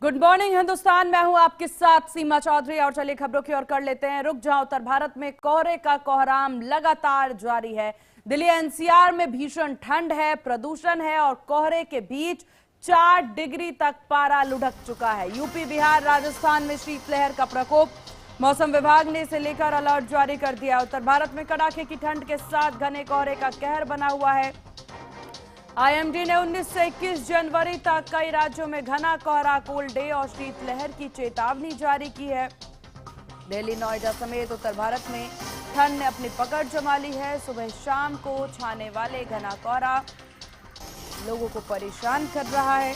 Good morning Hindustan, मैं हूं आपके साथ सीमा चौधरी। और चलिए खबरों की ओर कर लेते हैं रुक। जहां उत्तर भारत में कोहरे का कोहराम लगातार जारी है। दिल्ली एनसीआर में भीषण ठंड है, प्रदूषण है और कोहरे के बीच 4 डिग्री तक पारा लुढ़क चुका है। यूपी, बिहार, राजस्थान में शीतलहर का प्रकोप। मौसम विभाग ने इसे लेकर अलर्ट जारी कर दिया। उत्तर भारत में कड़ाके की ठंड के साथ घने कोहरे का कहर बना हुआ है। आईएमडी ने 19 से 21 जनवरी तक कई राज्यों में घना कोहरा, कोल्ड डे और शीतलहर की चेतावनी जारी की है। दिल्ली, नोएडा समेत उत्तर भारत में ठंड ने अपनी पकड़ जमा ली है। सुबह शाम को छाने वाले घना कोहरा लोगों को परेशान कर रहा है।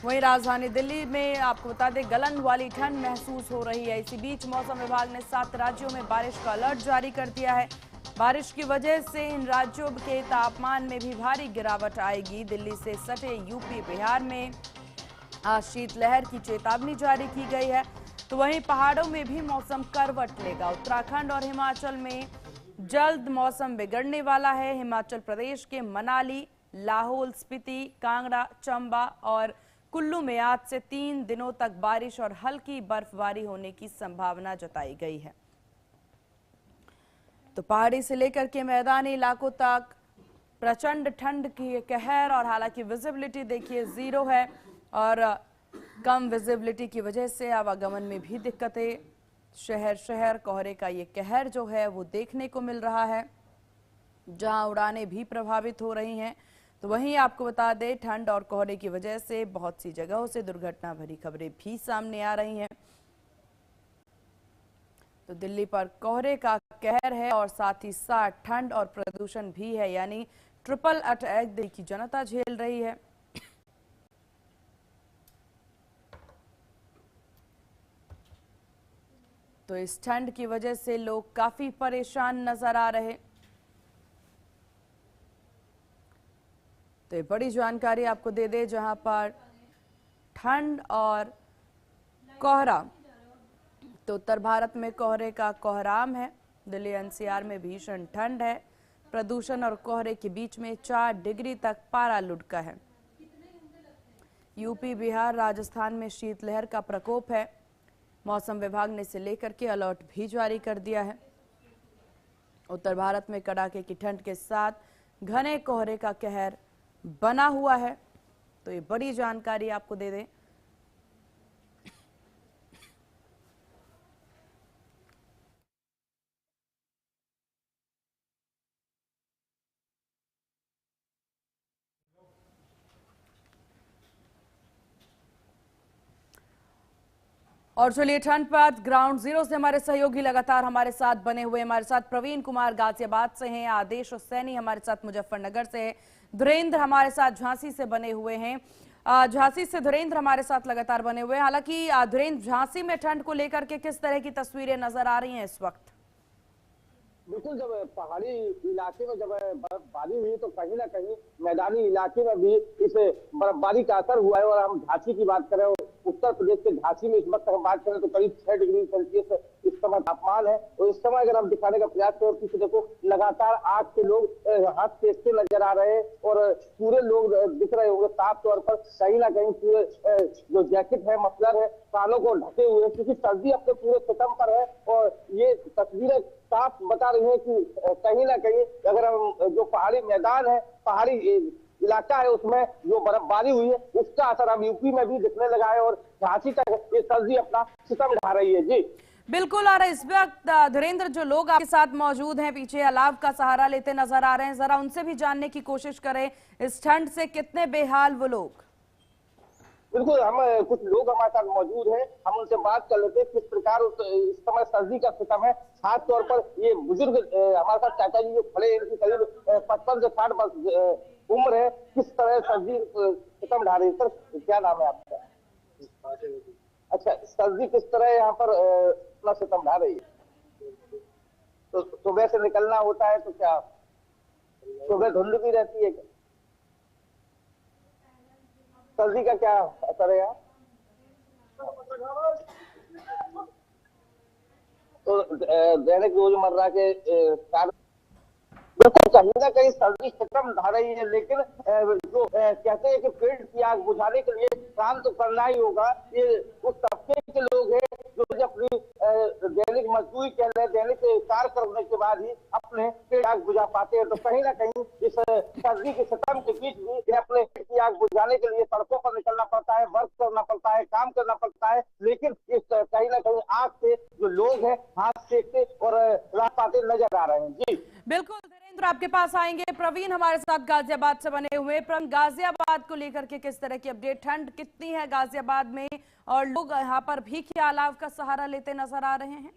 वहीं राजधानी दिल्ली में आपको बता दें गलन वाली ठंड महसूस हो रही है। इसी बीच मौसम विभाग ने 7 राज्यों में बारिश का अलर्ट जारी कर दिया है। बारिश की वजह से इन राज्यों के तापमान में भी भारी गिरावट आएगी। दिल्ली से सटे यूपी, बिहार में आज शीतलहर की चेतावनी जारी की गई है। तो वहीं पहाड़ों में भी मौसम करवट लेगा। उत्तराखंड और हिमाचल में जल्द मौसम बिगड़ने वाला है। हिमाचल प्रदेश के मनाली, लाहौल स्पीति, कांगड़ा, चंबा और कुल्लू में आज से 3 दिनों तक बारिश और हल्की बर्फबारी होने की संभावना जताई गई है। तो पहाड़ी से लेकर के मैदानी इलाकों तक प्रचंड ठंड की कहर। और हालांकि विजिबिलिटी देखिए 0 है और कम विजिबिलिटी की वजह से आवागमन में भी दिक्कतें। शहर शहर कोहरे का ये कहर जो है वो देखने को मिल रहा है, जहां उड़ानें भी प्रभावित हो रही हैं। तो वहीं आपको बता दें ठंड और कोहरे की वजह से बहुत सी जगहों से दुर्घटना भरी खबरें भी सामने आ रही हैं। तो दिल्ली पर कोहरे का कहर है और साथ ही साथ ठंड और प्रदूषण भी है, यानी ट्रिपल अटैक दिल्ली की जनता झेल रही है। तो इस ठंड की वजह से लोग काफी परेशान नजर आ रहे। तो ये बड़ी जानकारी आपको दे दे, जहां पर ठंड और कोहरा, तो उत्तर भारत में कोहरे का कोहराम है। दिल्ली एनसीआर में भीषण ठंड है, प्रदूषण और कोहरे के बीच में 4 डिग्री तक पारा लुढ़का है। यूपी, बिहार, राजस्थान में शीतलहर का प्रकोप है। मौसम विभाग ने इसे लेकर के अलर्ट भी जारी कर दिया है। उत्तर भारत में कड़ाके की ठंड के साथ घने कोहरे का कहर बना हुआ है। तो ये बड़ी जानकारी आपको दे दें। और चलिए ठंड पर ग्राउंड जीरो से हमारे सहयोगी लगातार हमारे साथ बने हुए। हमारे साथ प्रवीण कुमार गाजियाबाद से हैं, आदेश और सैनी हमारे साथ मुजफ्फरनगर से है, धुरेंद्र हमारे साथ झांसी से बने हुए हैं। झांसी से धुरेंद्र हमारे साथ लगातार बने हुए हैं। हालांकि धुरेंद्र, झांसी में ठंड को लेकर के किस तरह की तस्वीरें नजर आ रही हैं इस वक्त? बिल्कुल, जब पहाड़ी इलाके में जब बर्फबारी हुई तो कहीं ना कहीं मैदानी इलाके में भी इस बर्फबारी का असर हुआ है। और हम झांसी की बात करें, उत्तर प्रदेश के झांसी में इस वक्त हम बात करें तो करीब 6 डिग्री सेल्सियस इस समय तापमान है। और इस समय अगर हम दिखाने का प्रयास करें पीछे देखो, लगातार आग से लोग हाथ सेकते नजर आ रहे हैं और पूरे लोग दिख रहे होंगे साफ तौर पर। कहीं ना कहीं पूरे जो जैकेट है, मफलर है, कानों को ढके हुए, क्योंकि सर्दी अपने पूरे सितम पर है। और ये तस्वीरें साफ बता रही है कि कहीं ना कहीं अगर हम जो पहाड़ी मैदान है, पहाड़ी इलाका है, उसमें जो बर्फबारी हुई है उसका असर अब यूपी में भी दिखने लगा है। और झांसी तक ये सर्दी अपना सितम ढा रही है। जी बिल्कुल। और इस वक्त धीरेन्द्र, जो लोग आपके साथ मौजूद हैं, पीछे अलाव का सहारा लेते नजर आ रहे हैं, जरा उनसे भी जानने की कोशिश करें इस ठंड से कितने बेहाल वो लोग। बिल्कुल, हम कुछ लोग हमारे साथ मौजूद हैं, हम उनसे बात कर लेते हैं किस प्रकार इस समय सर्दी का सितम है। खास तौर पर ये बुजुर्ग हमारे साथ चाचा जी जो खड़े हैं, इनकी करीब 55 से 60 वर्ष उम्र है। किस तरह सर्दी सितम ढा रही है? सर, क्या नाम है आपका? अच्छा, सर्दी किस तरह यहाँ पर अपना सितम ढा रही है? तो सुबह से निकलना होता है तो क्या सुबह धुंध भी रहती है? सर्दी का क्या असर है यहाँ? तो दैनिक रोजमर्रा के कार्य बिल्कुल कहीं ना कहीं सर्दी खत्म ढा रही है, लेकिन जो कहते हैं कि पेड़ की आग बुझाने के लिए काम तो करना ही होगा। ये उस तबके के लोग हैं जो अपनी दैनिक मजदूरी के लिए दैनिक कार्य करने के बाद ही अपने पेड़ आग बुझा पाते हैं। तो कहीं ना कहीं इस सर्दी के सितम के बीच भी ये अपने पेड़ की आग बुझाने के लिए सड़कों पर निकलना पड़ता है, वर्क करना पड़ता है, काम करना पड़ता है। लेकिन इस कहीं ना कहीं आग से जो लोग हैं हाथ सेकते और राहत पाते नजर आ रहे हैं। जी बिल्कुल धीरेन्द्र, आपके पास आएंगे। प्रवीण हमारे साथ गाजियाबाद से बने हुए। प्रवीण, गाजियाबाद को लेकर के किस तरह की अपडेट, ठंड कितनी है गाजियाबाद में और लोग यहाँ पर भी क्या अलाव का सहारा लेते नजर आ रहे हैं?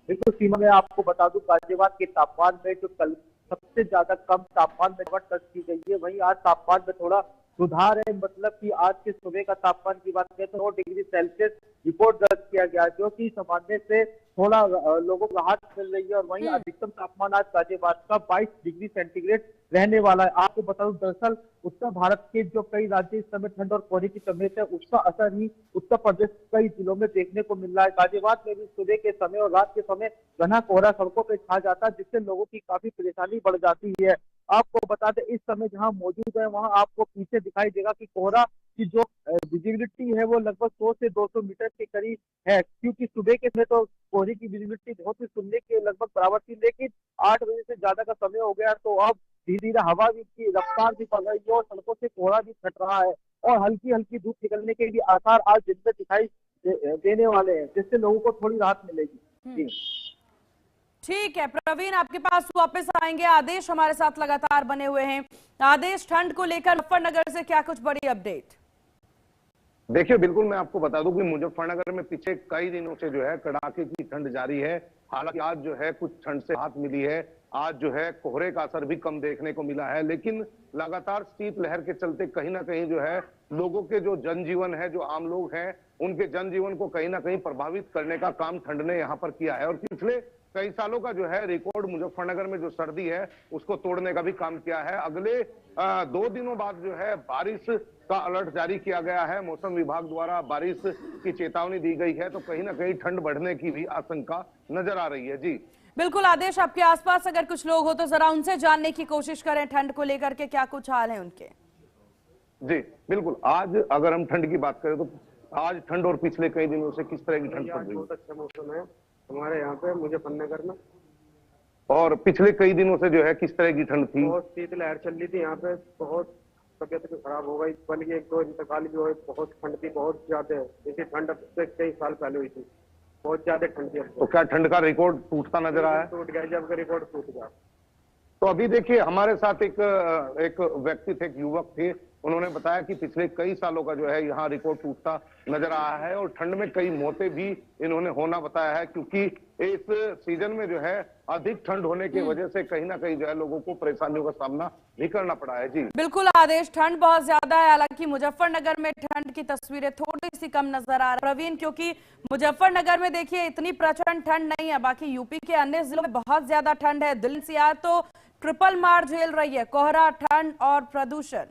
बिल्कुल सीमा, मैं आपको बता दूं गाजियाबाद के तापमान में जो कल सबसे ज्यादा कम तापमान में गिरावट दर्ज की गई है, वहीं आज तापमान में थोड़ा सुधार है। मतलब कि आज के सुबह का तापमान की बात करें तो 9 डिग्री सेल्सियस रिकॉर्ड दर्ज किया गया, जो कि सामान्य से थोड़ा लोगों को राहत मिल रही है। और वहीं अधिकतम तापमान आज गाजियाबाद का 22 डिग्री सेंटीग्रेड रहने वाला है। आपको बता दूं दरअसल उत्तर भारत के जो कई राज्य इस समय ठंड और कोहरे की चपेट है, उसका असर ही उत्तर प्रदेश कई जिलों में देखने को मिल रहा है। गाजियाबाद में भी सुबह के समय और रात के समय घना कोहरा सड़कों पर छा जाता है, जिससे लोगों की काफी परेशानी बढ़ जाती है। आपको बता दें इस समय जहां मौजूद है वहां आपको पीछे दिखाई देगा कि कोहरा की जो विजिबिलिटी है वो लगभग 100 से 200 मीटर के करीब है, क्योंकि सुबह के समय तो कोहरे की विजिबिलिटी बहुत ही सुनने के लगभग बराबर थी, लेकिन 8 बजे से ज्यादा का समय हो गया तो अब धीरे धीरे हवा भी की रफ्तार भी बढ़ रही है और सड़कों से कोहरा भी छट रहा है और हल्की हल्की धूप निकलने के भी आसार आज दिन में दिखाई देने वाले हैं, जिससे लोगों को थोड़ी राहत मिलेगी। ठीक है प्रवीण, आपके पास वापस आएंगे। आदेश हमारे साथ लगातार बने हुए हैं। आदेश, ठंड को लेकर मुजफ्फरनगर से क्या कुछ बड़ी अपडेट? देखिए बिल्कुल मैं आपको बता दूं कि मुजफ्फरनगर में पिछले कई दिनों से जो है कड़ाके की ठंड जारी है। हालांकि आज जो है कुछ ठंड से राहत मिली है। आज जो है कोहरे का असर भी कम देखने को मिला है, लेकिन लगातार शीतलहर के चलते कहीं ना कहीं जो है लोगों के जो जनजीवन है, जो आम लोग हैं, उनके जनजीवन को कहीं ना कहीं प्रभावित करने का काम ठंड ने यहाँ पर किया है। और पिछले कई सालों का जो है रिकॉर्ड मुजफ्फरनगर में जो सर्दी है उसको तोड़ने का भी काम किया है। अगले 2 दिनों बाद जो है बारिश का अलर्ट जारी किया गया है। मौसम विभाग द्वारा बारिश की चेतावनी दी गई है, तो कहीं ना कहीं ठंड बढ़ने की भी आशंका नजर आ रही है। जी बिल्कुल आदेश, आपके आसपास अगर कुछ लोग हो तो जरा उनसे जानने की कोशिश करें ठंड को लेकर के क्या कुछ हाल है उनके। जी बिल्कुल, आज अगर हम ठंड की बात करें तो आज ठंड और पिछले कई दिनों से किस तरह की ठंड पड़ रही है? बहुत अच्छा मौसम है हमारे यहाँ पे मुजफ्फरनगर में। और पिछले कई दिनों से जो है किस तरह की ठंड थी? बहुत शीतलहर चल रही थी यहाँ पे, बहुत तबियत भी खराब हो गई, बल्कि 1-2 इंतकाल भी हुए। बहुत ठंड थी, बहुत ज्यादा। जैसी ठंड अब से कई साल पहले हुई थी, बहुत ज्यादा ठंड थी। तो क्या ठंड का रिकॉर्ड टूटता नजर आया? टूट गया, जब का रिकॉर्ड टूट गया। तो अभी देखिए हमारे साथ एक व्यक्ति थे, एक युवक थे, उन्होंने बताया कि पिछले कई सालों का जो है यहाँ रिकॉर्ड टूटता नजर आया है और ठंड में कई मौतें भी इन्होंने होना बताया है, क्योंकि इस सीजन में जो है अधिक ठंड होने की वजह से कहीं ना कहीं जो है लोगों को परेशानियों का सामना भी करना पड़ा है। जी बिल्कुल आदेश, ठंड बहुत ज्यादा है। हालांकि मुजफ्फरनगर में ठंड की तस्वीरें थोड़ी सी कम नजर आ रही है प्रवीण, क्योंकि मुजफ्फरनगर में देखिए इतनी प्रचंड ठंड नहीं है। बाकी यूपी के अन्य जिलों में बहुत ज्यादा ठंड है। दिल्ली एनसीआर तो ट्रिपल मार झेल रही है, कोहरा, ठंड और प्रदूषण।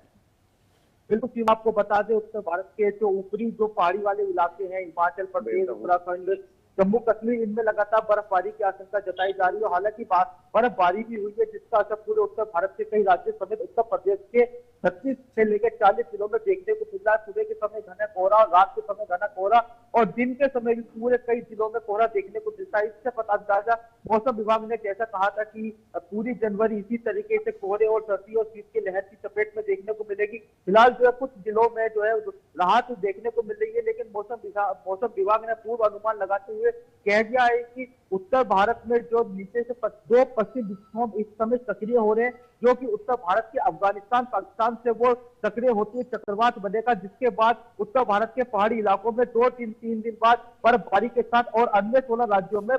बिल्कुल सीमा, आपको बता दें उत्तर भारत के जो ऊपरी जो पहाड़ी वाले इलाके हैं, हिमाचल प्रदेश, उत्तराखंड, जम्मू कश्मीर, इनमें लगातार बर्फबारी की आशंका जताई जा रही है। हालांकि बर्फबारी भी हुई है, जिसका असर पूरे उत्तर भारत के कई राज्यों समेत उत्तर प्रदेश के 36 से लेकर 40 जिलों में देखने को मिल रहा है। सुबह के समय घना कोहरा, रात के समय घना कोहरा और दिन के समय भी पूरे कई जिलों में कोहरा देखने को मिलता है। इससे पता अंदाजा मौसम विभाग ने जैसा कहा था कि पूरी जनवरी इसी तरीके से कोहरे और सर्दी और शीत की लहर की चपेट में देखने को मिलेगी। फिलहाल जो है कुछ जिलों में जो है राहत देखने को मिल रही है, लेकिन मौसम विभाग ने पूर्व अनुमान लगाते हुए कह दिया है कि उत्तर भारत में जो नीचे से 2 पश्चिम विक्षोभ इस समय सक्रिय हो रहे हैं, जो कि उत्तर भारत के अफगानिस्तान, पाकिस्तान से वो सक्रिय होते हुए चक्रवात बनेगा, जिसके बाद उत्तर भारत के पहाड़ी इलाकों में 2-3 दिन बाद बर्फबारी के साथ और अन्य 16 राज्यों में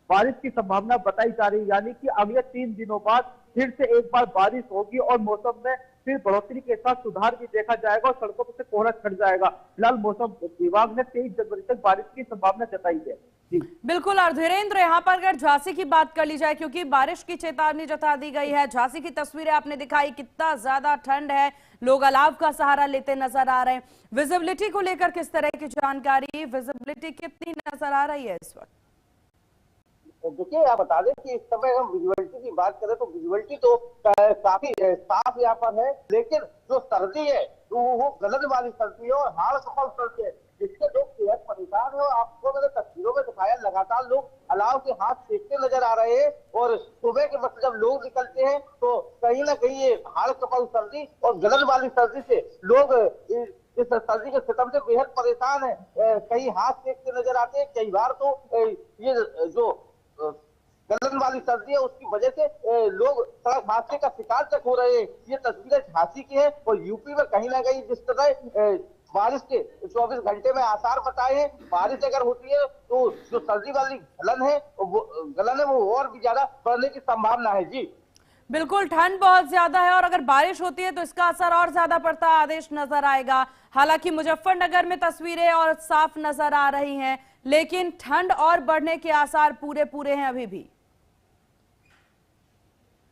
बारिश की संभावना बताई जा रही है। यानी कि अगले 3 दिनों बाद फिर से एक बार बारिश होगी और मौसम में फिर बढ़ोतरी के साथ सुधार भी देखा जाएगा और सड़कों पर से कोहरा छट जाएगा। फिलहाल मौसम विभाग ने 23 जनवरी तक बारिश की संभावना जताई है। बिल्कुल। और धीरेन्द्र, यहाँ पर अगर झांसी की बात कर ली जाए, क्योंकि बारिश की चेतावनी जता दी गई है, झांसी की तस्वीरें आपने दिखाई, कितना ज्यादा ठंड है, लोग अलाव का सहारा लेते नजर आ रहे हैं। विजिबिलिटी को लेकर किस तरह की जानकारी, विजिबिलिटी कितनी नजर आ रही है इस वक्त? देखिए आप बता दें कि इस समय हम विजुअलिटी की बात करें तो विजुअलिटी तो काफी साफ यहाँ पर है, लेकिन जो सर्दी है तो वो गलन वाली सर्दी है और हाड़ कपल सर्दी है, जिससे लोग बेहद परेशान है। आपको मैंने तस्वीरों में दिखाया, लगातार लोग अलाव के हाथ सेकते नजर आ रहे हैं और सुबह के वक्त जब लोग निकलते हैं तो कहीं ना कहीं ये हाड़ कपल सर्दी और गलन वाली सर्दी से लोग इस सर्दी के सितम से बेहद परेशान है। कहीं हाथ सेकते नजर आते हैं, कई बार तो ये जो गलन वाली सर्दी है उसकी वजह से लोग सड़क हादसे का शिकार तक हो रहे हैं। ये तस्वीरें झांसी की है और यूपी में कहीं ना कहीं जिस तरह बारिश के 24 घंटे में आसार बताए हैं, बारिश अगर होती है तो जो सर्दी वाली गलन है वो और भी ज्यादा बढ़ने की संभावना है। जी बिल्कुल, ठंड बहुत ज्यादा है और अगर बारिश होती है तो इसका असर और ज्यादा पड़ता आदेश नजर आएगा। हालांकि मुजफ्फरनगर में तस्वीरें और साफ नजर आ रही हैं, लेकिन ठंड और बढ़ने के आसार पूरे हैं अभी भी।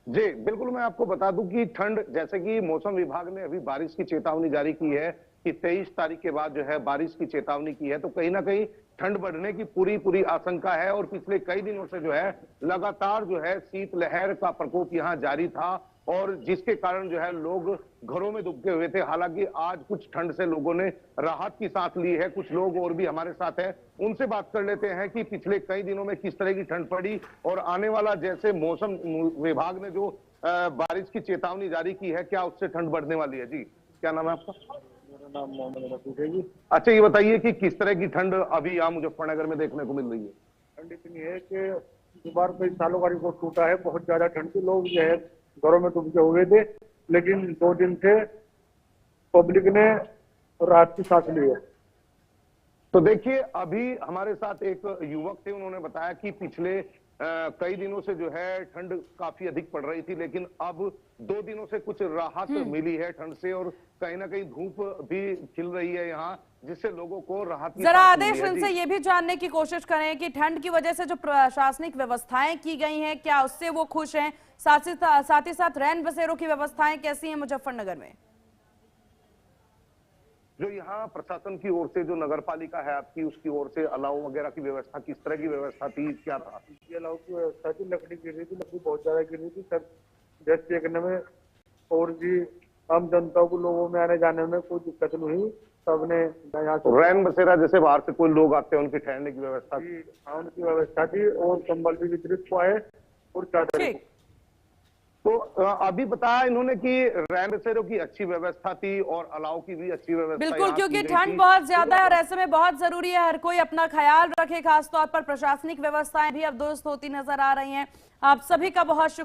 जी बिल्कुल, मैं आपको बता दूं कि ठंड, जैसे कि मौसम विभाग ने अभी बारिश की चेतावनी जारी की है कि 23 तारीख के बाद जो है बारिश की चेतावनी की है, तो कहीं ना कहीं ठंड बढ़ने की पूरी आशंका है। और पिछले कई दिनों से जो है लगातार जो है शीतलहर का प्रकोप यहाँ जारी था और जिसके कारण जो है लोग घरों में दुबके हुए थे। हालांकि आज कुछ ठंड से लोगों ने राहत की सांस ली है। कुछ लोग और भी हमारे साथ हैं, उनसे बात कर लेते हैं कि पिछले कई दिनों में किस तरह की ठंड पड़ी और आने वाला, जैसे मौसम विभाग ने जो बारिश की चेतावनी जारी की है, क्या उससे ठंड बढ़ने वाली है। जी क्या नाम है आपका? मेरा नाम मोहम्मद रफीक है जी। अच्छा, ये बताइए कि किस तरह की ठंड अभी यहाँ मुजफ्फरनगर में देखने को मिल रही है। ठंड इतनी है कि इस बार कई सालों का रिकॉर्ड टूटा है। बहुत ज्यादा ठंड थी, लोग जो है घरों में डूबे हुए थे, लेकिन 2 दिन से पब्लिक ने राहत की सांस ली है। तो देखिए, अभी हमारे साथ एक युवक थे, उन्होंने बताया कि पिछले कई दिनों से जो है ठंड काफी अधिक पड़ रही थी, लेकिन अब 2 दिनों से कुछ राहत मिली है ठंड से और कहीं ना कहीं धूप भी खिल रही है यहाँ, जिससे लोगों को राहत की जरा सांस आदेश मिली है। इनसे ये भी जानने की कोशिश करें कि ठंड की वजह से जो प्रशासनिक व्यवस्थाएं की गई हैं, क्या उससे वो खुश हैं? साथ ही साथ रैन बसेरों की व्यवस्थाएं कैसी हैं मुजफ्फरनगर में? जो यहाँ प्रशासन की ओर से, जो नगर पालिका है आपकी, उसकी ओर से अलाव वगैरह की व्यवस्था, किस तरह की व्यवस्था थी, क्या था? ये अलाव की व्यवस्था थी, लकड़ी गिर रही थी, लकड़ी बहुत ज्यादा गिर रही थी सर, जैसे देखने में, और भी आम जनता को लोगों में आने जाने में कोई दिक्कत नहीं हुई। सबने यहाँ से रैन बसेरा, जैसे बाहर से कोई लोग आते हैं, उनके ठहरने की व्यवस्था थी? उनकी व्यवस्था थी और कंबल भी वितरित हुआ है और चादर। ठीक, तो अभी बताया इन्होंने कि रैन बसेरों की अच्छी व्यवस्था थी और अलाव की भी अच्छी व्यवस्था। बिल्कुल, क्योंकि ठंड बहुत ज्यादा है और ऐसे में बहुत जरूरी है हर कोई अपना ख्याल रखे, खासतौर पर प्रशासनिक व्यवस्थाएं भी अब दुरुस्त होती नजर आ रही हैं। आप सभी का बहुत शुक्रिया।